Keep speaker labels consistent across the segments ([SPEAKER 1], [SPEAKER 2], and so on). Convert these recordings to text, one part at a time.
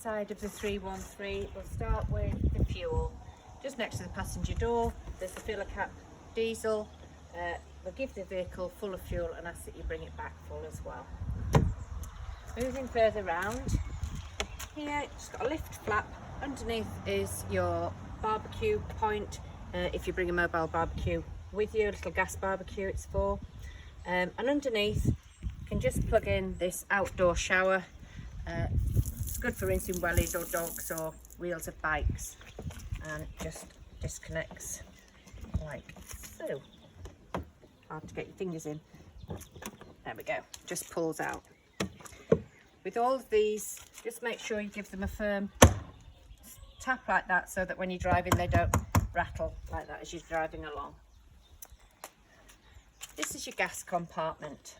[SPEAKER 1] side of the 313, we'll start with the fuel. Just next to the passenger door, there's the filler cap diesel. We'll give the vehicle full of fuel and ask that you bring it back full as well. Moving further round, here it's got a lift flap. Underneath is your barbecue point. If you bring a mobile barbecue with you, a little gas barbecue it's for. And underneath you can just plug in this outdoor shower. It's good for rinsing wellies or dogs or wheels of bikes, and it just disconnects like so. Hard to get your fingers in. There we go, just pulls out. With all of these, just make sure you give them a firm tap like that, so that when you're driving they don't rattle like that as you're driving along. This is your gas compartment.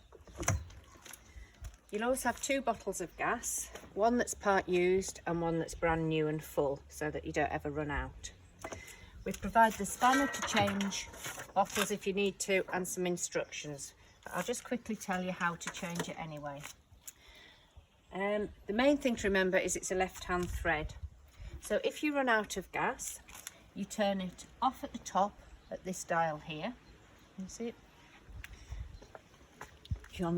[SPEAKER 1] You'll always have 2 bottles of gas, one that's part used and one that's brand new and full, so that you don't ever run out. We provide the spanner to change bottles if you need to, and some instructions, but I'll just quickly tell you how to change it anyway. The main thing to remember is it's a left-hand thread. So if you run out of gas, you turn it off at the top at this dial here. Can you see it? If you're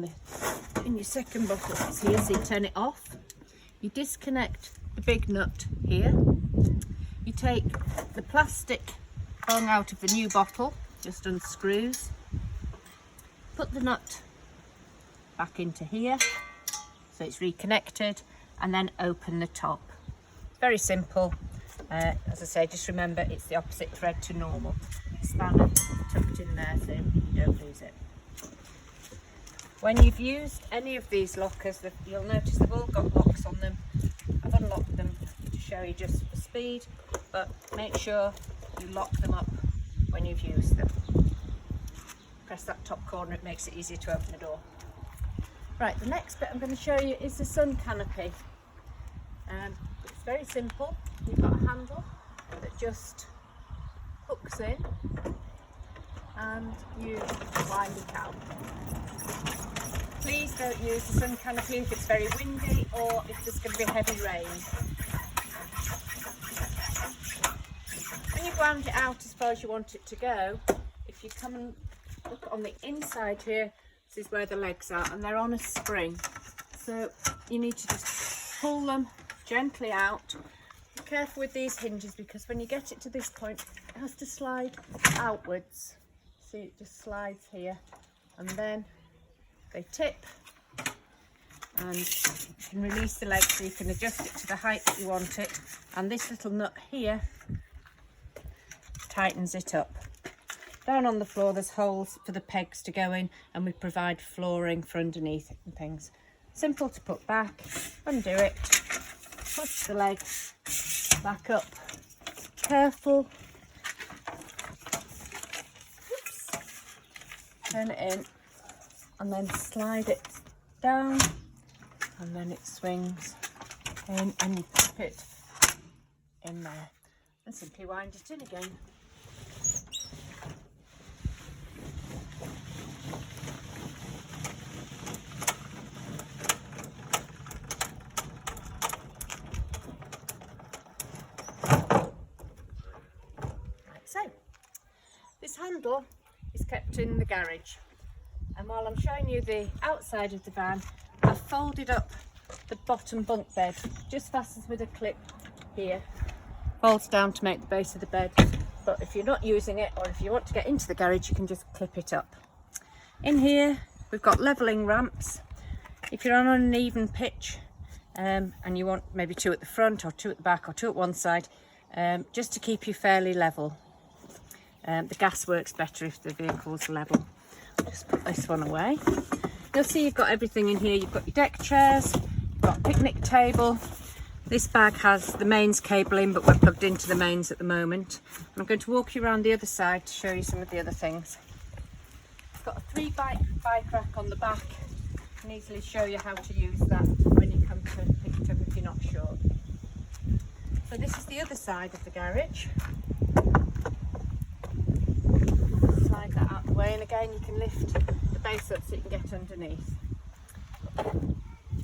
[SPEAKER 1] in your second bottle, it's here, so you turn it off. You disconnect the big nut here. You take the plastic bung out of the new bottle, just unscrews. Put the nut back into here, so it's reconnected, and then open the top. Very simple. As I say, just remember it's the opposite thread to normal. Spanner tucked in there so you don't lose it. When you've used any of these lockers, you'll notice they've all got locks on them. I've unlocked them to show you just for speed, but make sure you lock them up when you've used them. Press that top corner, it makes it easier to open the door. Right, the next bit I'm going to show you is the sun canopy. It's very simple. You've got a handle that just hooks in and you wind it out. Please don't use the sun canopy if it's very windy or if there's going to be heavy rain. When you've wound it out as far as you want it to go, if you come and look on the inside here, this is where the legs are, and they're on a spring. So you need to just pull them gently out. Be careful with these hinges, because when you get it to this point, it has to slide outwards. See, it just slides here, and then they tip, and you can release the leg so you can adjust it to the height that you want it. And this little nut here tightens it up. Down on the floor there's holes for the pegs to go in, and we provide flooring for underneath it and things. Simple to put back. Undo it, push the leg back up, careful, oops, turn it in, and then slide it down, and then it swings in, and you pop it in there and simply wind it in again. So, this handle is kept in the garage, and while I'm showing you the outside of the van, I've folded up the bottom bunk bed. Just fastens with a clip here, folds down to make the base of the bed, but if you're not using it, or if you want to get into the garage, you can just clip it up. In here we've got levelling ramps. If you're on an uneven pitch and you want maybe 2 at the front or 2 at the back or 2 at one side, just to keep you fairly level. The gas works better if the vehicle's level. Just put this one away. You'll see you've got everything in here. You've got your deck chairs, you've got a picnic table. This bag has the mains cable in, but we're plugged into the mains at the moment. I'm going to walk you around the other side to show you some of the other things. It's got a 3 bike rack on the back. I can easily show you how to use that when you come to pick it up if you're not sure. So this is the other side of the garage. Slide that out the way, and again you can lift the base up so you can get underneath.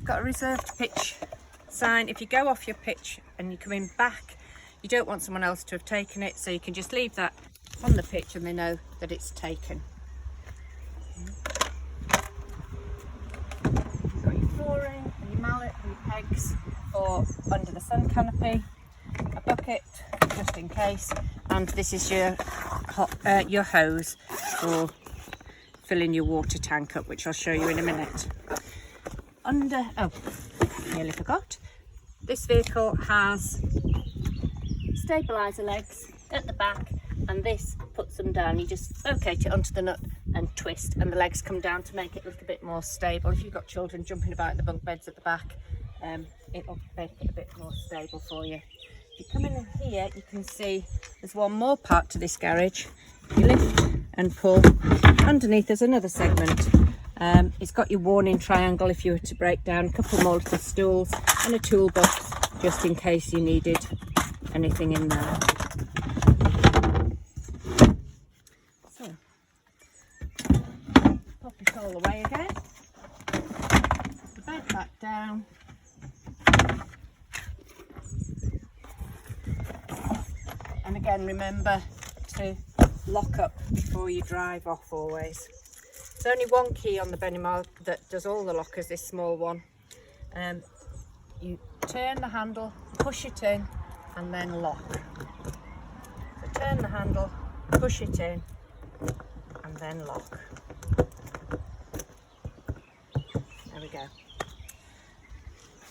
[SPEAKER 1] Got a reserved pitch sign. If you go off your pitch and you're coming back, you don't want someone else to have taken it, so you can just leave that on the pitch and they know that it's taken. You've got your flooring and your mallet and your pegs for under the sun canopy, a bucket just in case, and this is your hose for filling your water tank up, which I'll show you in a minute. Nearly forgot. This vehicle has stabiliser legs at the back, and this puts them down. You just locate it onto the nut and twist, and the legs come down to make it a little bit more stable. If you've got children jumping about in the bunk beds at the back, it'll make it a bit more stable for you. If you come in here, you can see there's one more part to this garage. You lift and pull. Underneath there's another segment. It's got your warning triangle if you were to break down, a couple more little stools and a toolbox just in case you needed anything in there. So, pop it all away again, the bed back down, and again remember to lock up before you drive off always. There's only one key on the Bennimar that does all the lockers, this small one. You turn the handle, push it in, and then lock. So turn the handle, push it in, and then lock. There we go.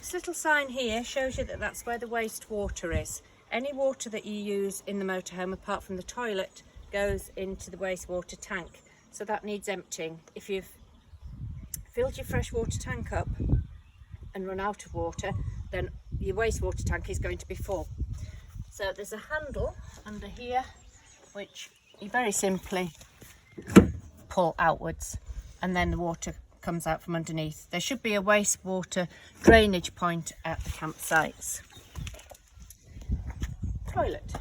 [SPEAKER 1] This little sign here shows you that that's where the wastewater is. Any water that you use in the motorhome, apart from the toilet, goes into the wastewater tank. So that needs emptying. If you've filled your freshwater tank up and run out of water, then your wastewater tank is going to be full. So there's a handle under here which you very simply pull outwards, and then the water comes out from underneath. There should be a wastewater drainage point at the campsites. Toilet.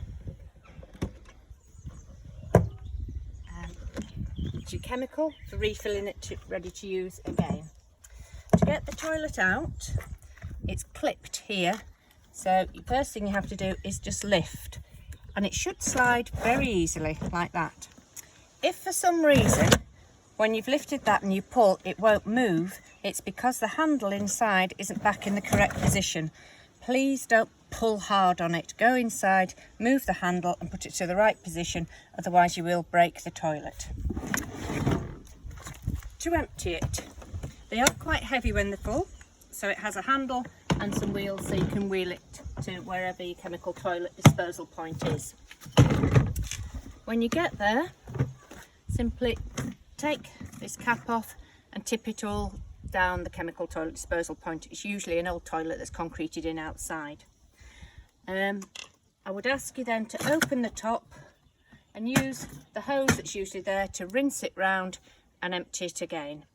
[SPEAKER 1] Your chemical for refilling it ready to use again. To get the toilet out, it's clipped here, so the first thing you have to do is just lift, and it should slide very easily like that. If for some reason when you've lifted that and you pull it won't move, it's because the handle inside isn't back in the correct position. Please don't pull hard on it. Go inside, move the handle and put it to the right position, otherwise you will break the toilet. To empty it, they are quite heavy when they're full, so it has a handle and some wheels so you can wheel it to wherever your chemical toilet disposal point is. When you get there, simply take this cap off and tip it all down the chemical toilet disposal point. It's usually an old toilet that's concreted in outside. I would ask you then to open the top and use the hose that's usually there to rinse it round and empty it again.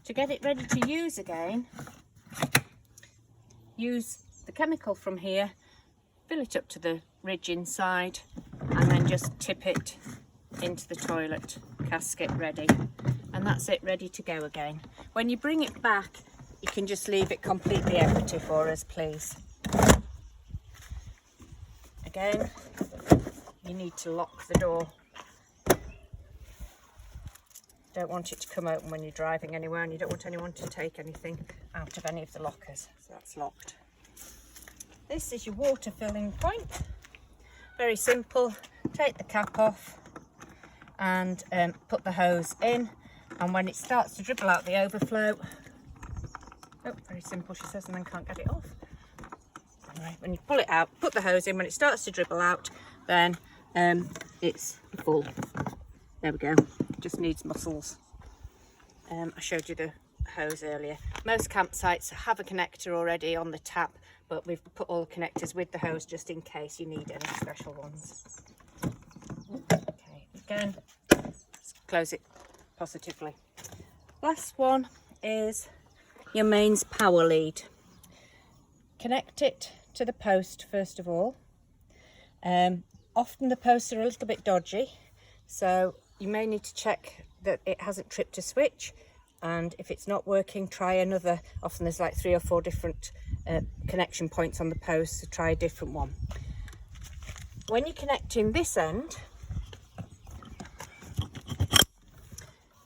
[SPEAKER 1] To get it ready to use again, use the chemical from here, fill it up to the ridge inside, and then just tip it into the toilet casket ready. And that's it, ready to go again. When you bring it back, you can just leave it completely empty for us, please. Again, you need to lock the door. Don't want it to come open when you're driving anywhere, and you don't want anyone to take anything out of any of the lockers, so that's locked. This is your water filling point. Very simple. Take the cap off and put the hose in, and when it starts to dribble out the overflow, very simple she says, and then can't get it off. Anyway, when you pull it out, put the hose in. When it starts to dribble out, then it's full. There we go. Just needs muscles. I showed you the hose earlier. Most campsites have a connector already on the tap, but we've put all the connectors with the hose just in case you need any special ones. Okay, again, let's close it positively. Last one is your mains power lead. Connect it to the post first of all. Often the posts are a little bit dodgy, so you may need to check that it hasn't tripped a switch, and if it's not working, try another. Often there's like 3 or 4 different connection points on the post, so try a different one. When you're connecting this end,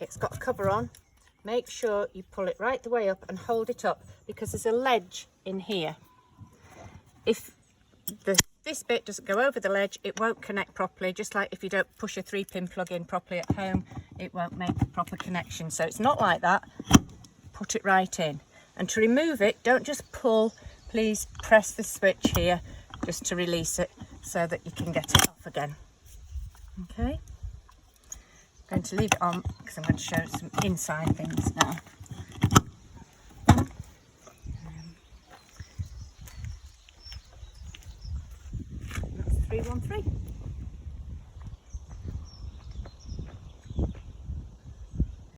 [SPEAKER 1] it's got a cover on. Make sure you pull it right the way up and hold it up, because there's a ledge in here. If this bit doesn't go over the ledge, it won't connect properly. Just like if you don't push a 3-pin plug in properly at home, it won't make the proper connection. So it's not like that. Put it right in. And to remove it, don't just pull, please press the switch here just to release it so that you can get it off again. Okay, I'm going to leave it on because I'm going to show some inside things now. That's 313.